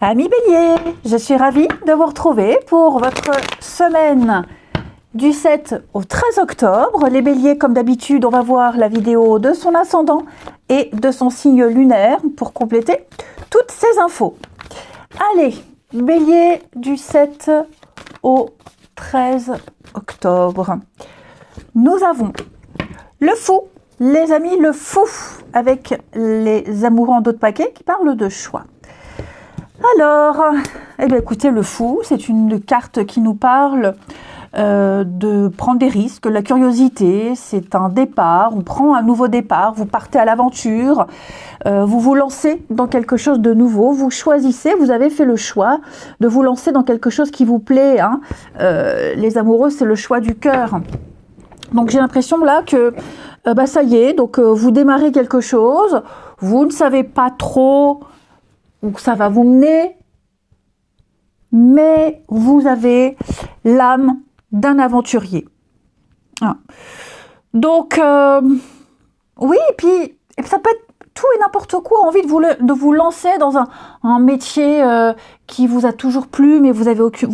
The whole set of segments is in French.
Amis Bélier, je suis ravie de vous retrouver pour votre semaine du 7 au 13 octobre. Les Béliers, comme d'habitude, on va voir la vidéo de son ascendant et de son signe lunaire pour compléter toutes ces infos. Allez, Bélier du 7 au 13 octobre. Nous avons le fou, les amis, le fou, avec les amoureux en dos de paquet qui parlent de choix. Alors, eh bien, écoutez, le fou, c'est une carte qui nous parle de prendre des risques, la curiosité, c'est un départ, on prend un nouveau départ, vous partez à l'aventure, vous vous lancez dans quelque chose de nouveau, vous choisissez, vous avez fait le choix de vous lancer dans quelque chose qui vous plaît, hein. Les amoureux, c'est le choix du cœur. Donc j'ai l'impression là que ça y est, donc vous démarrez quelque chose, vous ne savez pas trop où ça va vous mener, mais vous avez l'âme d'un aventurier. Ah. Donc, oui, et puis ça peut être tout et n'importe quoi, envie de vous lancer dans un métier qui vous a toujours plu, mais vous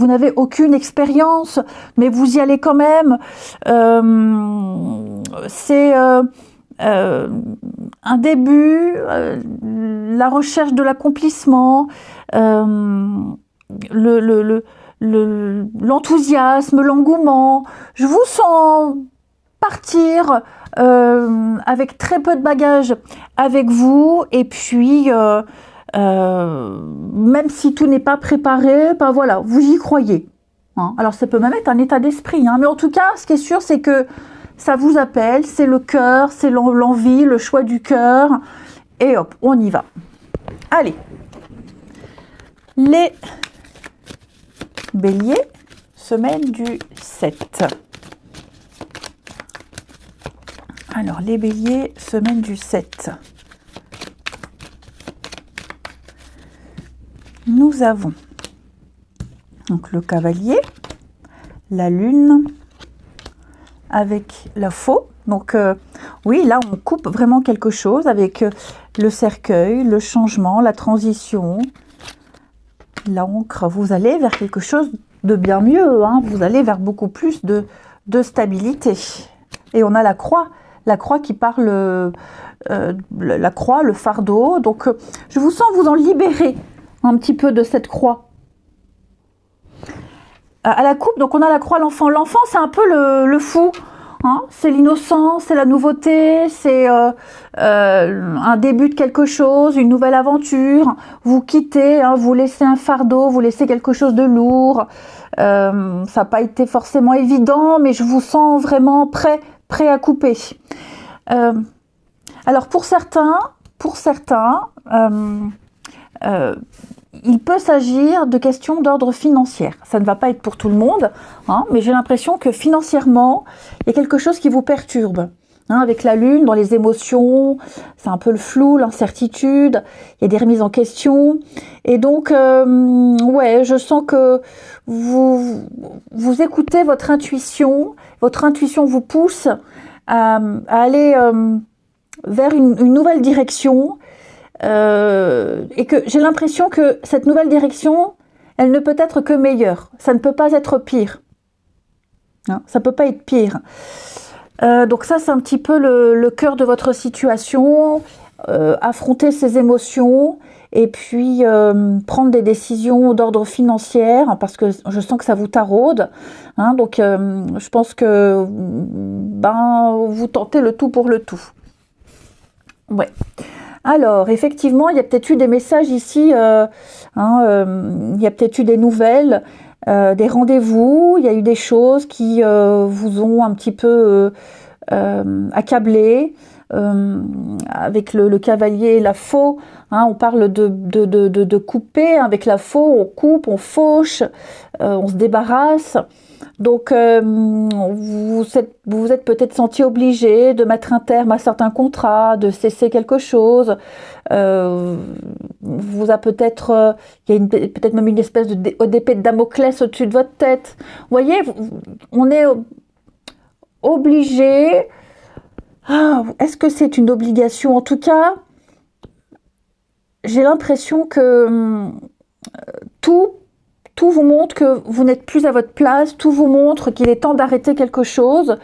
n'avez aucune expérience, mais vous y allez quand même. C'est un début, la recherche de l'accomplissement, l'enthousiasme, l'engouement. Je vous sens partir avec très peu de bagages avec vous, et puis même si tout n'est pas préparé, ben voilà, vous y croyez. Hein. Alors ça peut même être un état d'esprit, hein, mais en tout cas, ce qui est sûr, c'est que ça vous appelle, c'est le cœur, c'est l'envie, le choix du cœur, et hop, on y va. Allez, les Béliers, semaine du 7. Alors, les Béliers, semaine du 7. Nous avons donc le cavalier, la lune, avec la faux. Donc, oui, là, on coupe vraiment quelque chose avec le cercueil, le changement, la transition, l'encre. Vous allez vers quelque chose de bien mieux, hein. Vous allez vers beaucoup plus de stabilité. Et on a la croix qui parle, la croix, le fardeau. Donc, je vous sens vous en libérer un petit peu de cette croix. À la coupe, donc on a la croix, l'enfant. L'enfant, c'est un peu le fou. Hein, c'est l'innocence, c'est la nouveauté, c'est un début de quelque chose, une nouvelle aventure. Vous quittez, hein, vous laissez un fardeau, vous laissez quelque chose de lourd. Ça n'a pas été forcément évident, mais je vous sens vraiment prêt à couper. Alors pour certains, il peut s'agir de questions d'ordre financier. Ça ne va pas être pour tout le monde, hein, mais j'ai l'impression que financièrement, il y a quelque chose qui vous perturbe. Hein, avec la lune, dans les émotions, c'est un peu le flou, l'incertitude, il y a des remises en question. Et donc, ouais, je sens que vous écoutez votre intuition vous pousse à aller vers une nouvelle direction. Et que j'ai l'impression que cette nouvelle direction, elle ne peut être que meilleure. Ça ne peut pas être pire. Hein, ça ne peut pas être pire. Donc ça, c'est un petit peu le cœur de votre situation. Affronter ses émotions et puis prendre des décisions d'ordre financier, parce que je sens que ça vous taraude. Hein, donc, je pense que vous tentez le tout pour le tout. Ouais. Alors, effectivement, il y a peut-être eu des messages ici, il y a peut-être eu des nouvelles, des rendez-vous, il y a eu des choses qui vous ont un petit peu accablé, avec le cavalier et la faux, hein, on parle de couper, hein, avec la faux, on coupe, on fauche, on se débarrasse. Donc, vous êtes peut-être senti obligé de mettre un terme à certains contrats, de cesser quelque chose. Vous a peut-être, il y a peut-être même une espèce d'épée de Damoclès au-dessus de votre tête. Vous voyez, on est obligé. Est-ce que c'est une obligation? En tout cas, j'ai l'impression que vous montre que vous n'êtes plus à votre place, tout vous montre qu'il est temps d'arrêter quelque chose,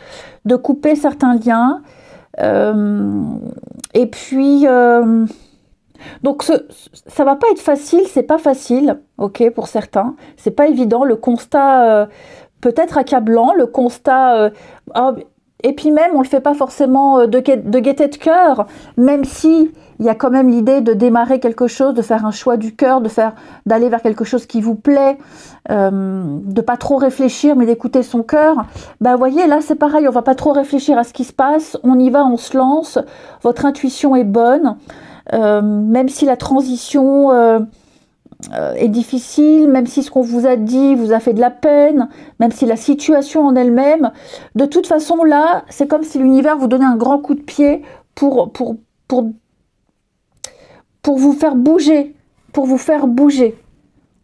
de couper certains liens. Et puis, donc ça va pas être facile, c'est pas facile, ok, pour certains, c'est pas évident, le constat peut être accablant, le constat, et puis même on le fait pas forcément de gaieté de cœur, même si il y a quand même l'idée de démarrer quelque chose, de faire un choix du cœur, d'aller vers quelque chose qui vous plaît, de pas trop réfléchir, mais d'écouter son cœur. Bah, voyez, là, c'est pareil, on va pas trop réfléchir à ce qui se passe, on y va, on se lance, votre intuition est bonne, même si la transition est difficile, même si ce qu'on vous a dit vous a fait de la peine, même si la situation en elle-même, de toute façon, là, c'est comme si l'univers vous donnait un grand coup de pied pour vous faire bouger,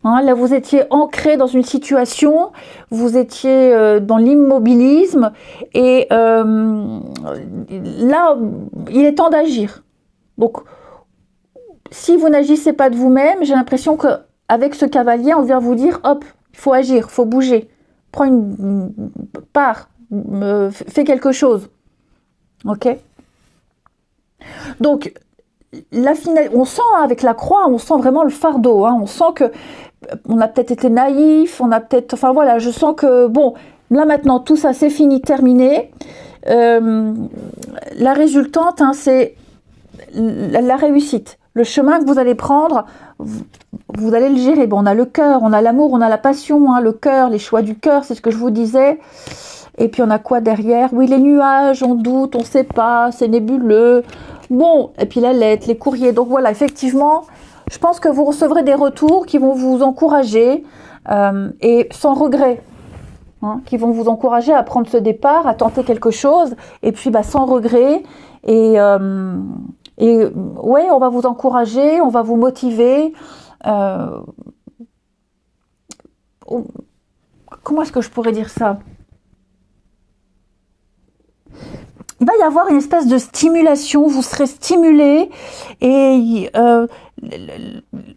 Hein, là, vous étiez ancré dans une situation, vous étiez dans l'immobilisme, et là, il est temps d'agir. Donc, si vous n'agissez pas de vous-même, j'ai l'impression qu'avec ce cavalier, on vient vous dire, hop, il faut agir, il faut bouger, prends une part, fais quelque chose. Ok ? Donc, on sent avec la croix, on sent vraiment le fardeau, hein, on sent que on a peut-être été naïf, enfin voilà, je sens que bon, là maintenant tout ça c'est fini, terminé. La résultante, hein, c'est la réussite. Le chemin que vous allez prendre, vous allez le gérer. Bon, on a le cœur, on a l'amour, on a la passion, hein, le cœur, les choix du cœur, c'est ce que je vous disais. Et puis on a quoi derrière? Oui, les nuages, on doute, on ne sait pas, c'est nébuleux. Bon, et puis la lettre, les courriers. Donc voilà, effectivement, je pense que vous recevrez des retours qui vont vous encourager et sans regret, hein, qui vont vous encourager à prendre ce départ, à tenter quelque chose, et puis sans regret. Et ouais, on va vous encourager, on va vous motiver. Comment est-ce que je pourrais dire ça? Il va y avoir une espèce de stimulation, vous serez stimulé, et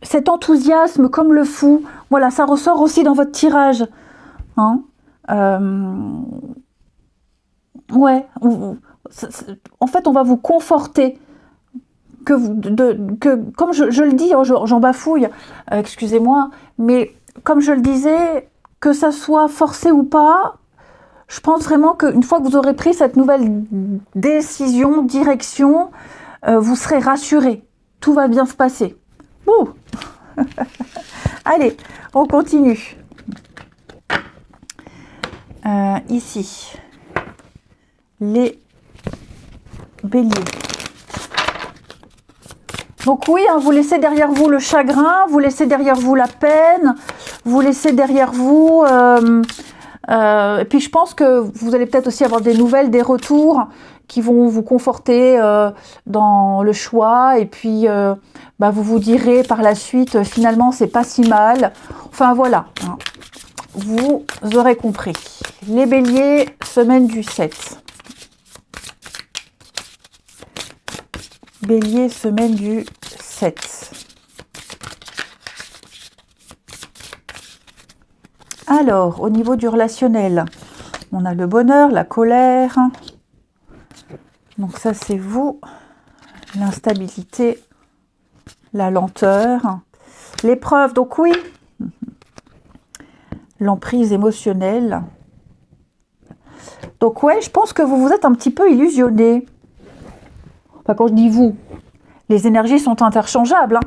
cet enthousiasme comme le fou, voilà, ça ressort aussi dans votre tirage. Hein, ouais, en fait, on va vous conforter. Comme je le dis, j'en bafouille, excusez-moi, mais comme je le disais, que ça soit forcé ou pas, je pense vraiment qu'une fois que vous aurez pris cette nouvelle décision, direction, vous serez rassuré. Tout va bien se passer. Ouh. Allez, on continue. Ici, les béliers. Donc oui, hein, vous laissez derrière vous le chagrin, vous laissez derrière vous la peine, vous laissez derrière vous... et puis je pense que vous allez peut-être aussi avoir des nouvelles, des retours qui vont vous conforter dans le choix, et puis vous vous direz par la suite finalement c'est pas si mal. Enfin voilà, hein. Vous aurez compris. Les béliers, semaine du 7. Bélier, semaine du 7. Alors, au niveau du relationnel, on a le bonheur, la colère. Donc ça, c'est vous. L'instabilité, la lenteur. L'épreuve, donc oui. L'emprise émotionnelle. Donc ouais, je pense que vous vous êtes un petit peu illusionné. Enfin, quand je dis vous, les énergies sont interchangeables.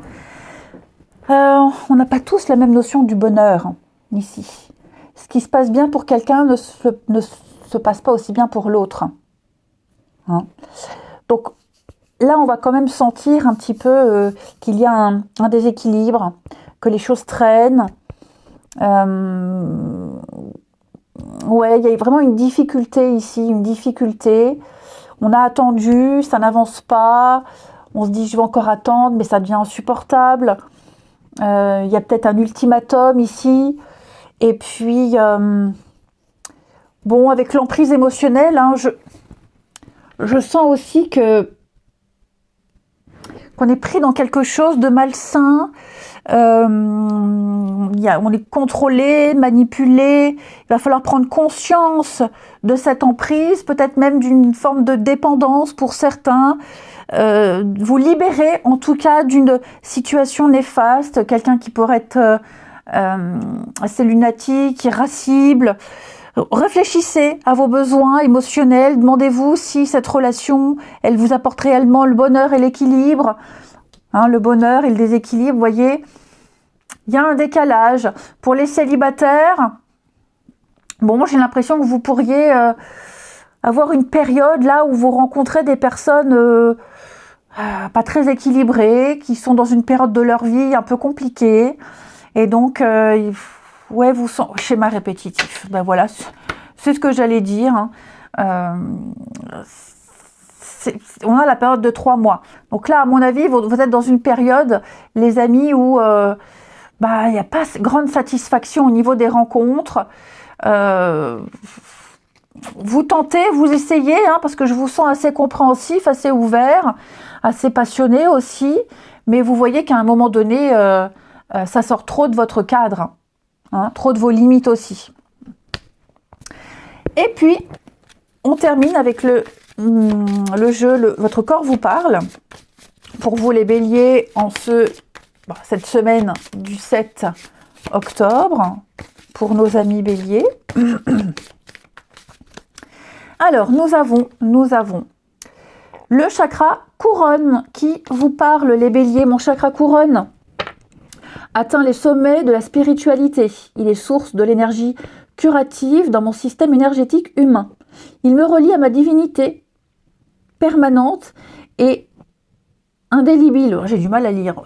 Hein. On n'a pas tous la même notion du bonheur, hein, ici. Ce qui se passe bien pour quelqu'un ne se passe pas aussi bien pour l'autre. Hein. Donc là, on va quand même sentir un petit peu qu'il y a un déséquilibre, que les choses traînent. Ouais, il y a vraiment une difficulté ici, une difficulté. On a attendu, ça n'avance pas. On se dit, je vais encore attendre, mais ça devient insupportable. Il y a peut-être un ultimatum ici. Et puis, bon, avec l'emprise émotionnelle, hein, je sens aussi qu'on est pris dans quelque chose de malsain. Il on est contrôlé, manipulé. Il va falloir prendre conscience de cette emprise, peut-être même d'une forme de dépendance pour certains. Vous libérer en tout cas d'une situation néfaste, quelqu'un qui pourrait être assez lunatique, irascible. Réfléchissez à vos besoins émotionnels, demandez-vous si cette relation, elle vous apporte réellement le bonheur et l'équilibre. Le bonheur et le déséquilibre, vous voyez, il y a un décalage. Pour les célibataires, bon, j'ai l'impression que vous pourriez avoir une période là où vous rencontrez des personnes pas très équilibrées, qui sont dans une période de leur vie un peu compliquée. Et donc, ouais, vous sentez schéma répétitif. Ben voilà, c'est ce que j'allais dire. On a la période de 3 mois. Donc là, à mon avis, vous êtes dans une période, les amis, où il n'y a pas grande satisfaction au niveau des rencontres. Vous tentez, vous essayez, parce que je vous sens assez compréhensif, assez ouvert, assez passionné aussi. Mais vous voyez qu'à un moment donné, ça sort trop de votre cadre. Trop de vos limites aussi. Et puis, on termine avec le jeu Votre corps vous parle. Pour vous les béliers, cette semaine du 7 octobre, pour nos amis béliers. Alors, nous avons le chakra couronne qui vous parle, les béliers. Mon chakra couronne atteint les sommets de la spiritualité. Il est source de l'énergie curative dans mon système énergétique humain. Il me relie à ma divinité permanente et indélébile. J'ai du mal à lire.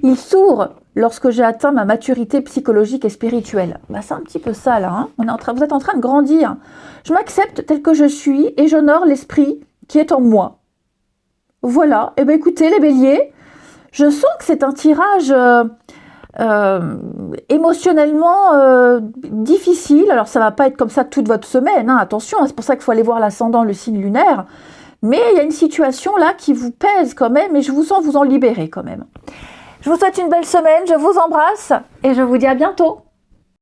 Il s'ouvre lorsque j'ai atteint ma maturité psychologique et spirituelle. C'est un petit peu ça là. Vous êtes en train de grandir. Je m'accepte tel que je suis et j'honore l'esprit qui est en moi. Voilà. Eh bien écoutez les béliers, je sens que c'est un tirage émotionnellement difficile. Alors ça va pas être comme ça toute votre semaine, attention, c'est pour ça qu'il faut aller voir l'ascendant, le signe lunaire, mais il y a une situation là qui vous pèse quand même et je vous sens vous en libérer quand même. Je vous souhaite une belle semaine, je vous embrasse et je vous dis à bientôt.